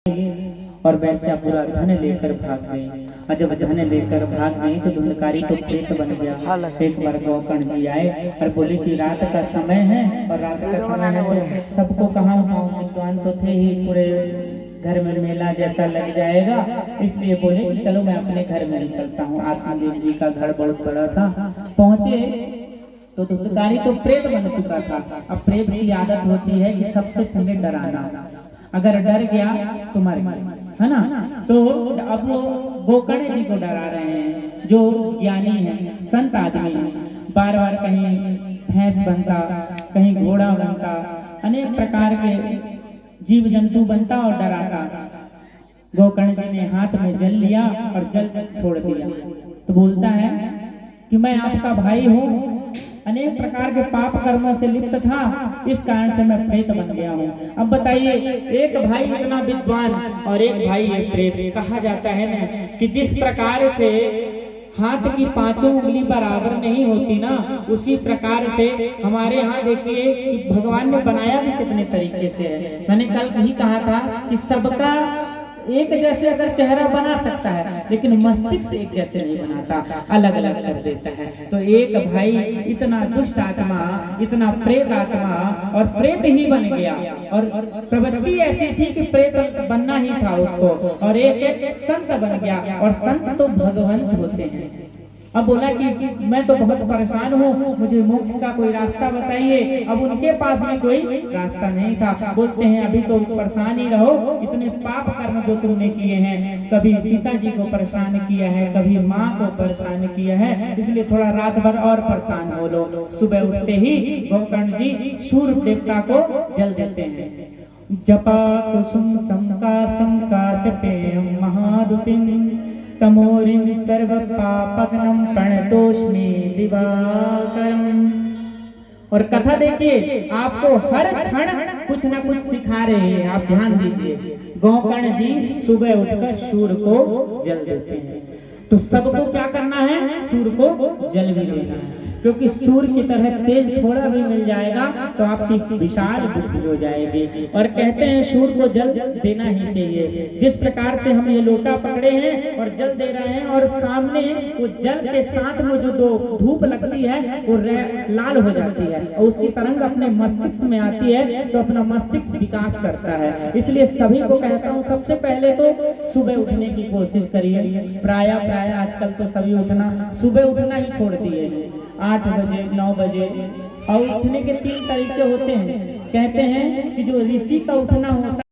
और वैसा पूरा धन लेकर भाग गई। और जब धन लेकर भाग गई तो धुंधकारी तो प्रेत बन गया। एक बार गोकर्ण जी आए और बोले कि रात का समय है और रात का समय है तो सबको कहाँ विद्वान तो थे ही, पूरे घर में मेला जैसा लग जाएगा, इसलिए बोले कि चलो मैं अपने घर में ही चलता हूँ। आत्मदेव जी का घर बहुत बड़ा था। पहुंचे तो धुंधकारी तो प्रेत बन चुका था। अब प्रेत की आदत होती है कि सबसे पहले डराना, अगर डर गया तो मर गया, है ना। तो अब वो गोकर्ण जी को डरा रहे हैं, जो ज्ञानी है, संत आदमी है। बार बार कहीं भैंस बनता, कहीं घोड़ा बनता, अनेक प्रकार के जीव जंतु बनता और डराता। गोकर्ण जी ने हाथ में जल लिया और जल छोड़ दिया। तो बोलता है कि मैं आपका भाई हूँ, अनेक प्रकार के पाप कर्मों से लिप्त था, इस कारण से मैं प्रेत बन गया हूँ। अब बताइए, एक भाई इतना विद्वान और एक भाई ये प्रेत। कहा जाता है ना कि जिस प्रकार से हाथ की पांचों उंगली बराबर नहीं होती ना, उसी प्रकार से हमारे यहाँ देखिए कि भगवान ने बनाया भी कितने तरीके से है। मैंने कल ही कहा था कि सबका एक जैसे अगर चेहरा बना सकता है, लेकिन मस्तिष्क एक जैसे नहीं बनाता, अलग अलग कर देता है। तो एक भाई इतना दुष्ट आत्मा, इतना प्रेत आत्मा और प्रेत ही बन गया, और प्रवृत्ति ऐसी थी कि प्रेत बनना ही था उसको, और एक संत बन गया। और संत तो भगवंत होते हैं। अब बोला कि मैं तो बहुत परेशान हूँ, मुझे मोक्ष का कोई रास्ता बताइए। अब उनके पास भी कोई रास्ता नहीं था। बोलते हैं अभी तो परेशान ही रहो, इतने पाप कर्म जो तुमने किए हैं, कभी पिताजी को परेशान किया है, कभी माँ को परेशान किया है, इसलिए थोड़ा रात भर और परेशान हो लो। सुबह उठते ही गोकर्ण जी सूर्य देवता को जल देते हैं। जपा कुसुम संकाशपेयं महादुतिं तमोरिं सर्व पापग्नं प्रणतोष्मि दिवाकरम्। और कथा देखिए, आपको हर क्षण कुछ ना कुछ सिखा रहे हैं, आप ध्यान दीजिए। गोकर्ण जी सुबह उठकर सूर्य को जल देते हैं। तो सबको क्या करना है? सूर्य को जल भी देना है, क्योंकि सूर्य की तरह तेज थोड़ा भी मिल जाएगा तो आपकी विशाल बुद्धि हो जाएगी। और कहते हैं सूर्य को जल देना ही चाहिए। जिस प्रकार से हम ये लोटा पकड़े हैं और जल दे रहे हैं, और सामने वो जल के साथ में जो दो धूप लगती है वो लाल हो जाती है, और उसकी तरंग अपने मस्तिष्क में आती है, तो अपना मस्तिष्क विकास करता है। इसलिए सभी को कहता हूँ, सबसे पहले तो सुबह उठने की कोशिश करिए। प्राय आजकल तो सभी सुबह उठना ही छोड़ दिए हैं, 8 बजे 9 बजे। और उठने के 3 तरीके होते हैं। कहते हैं कि जो ऋषि का उठना होता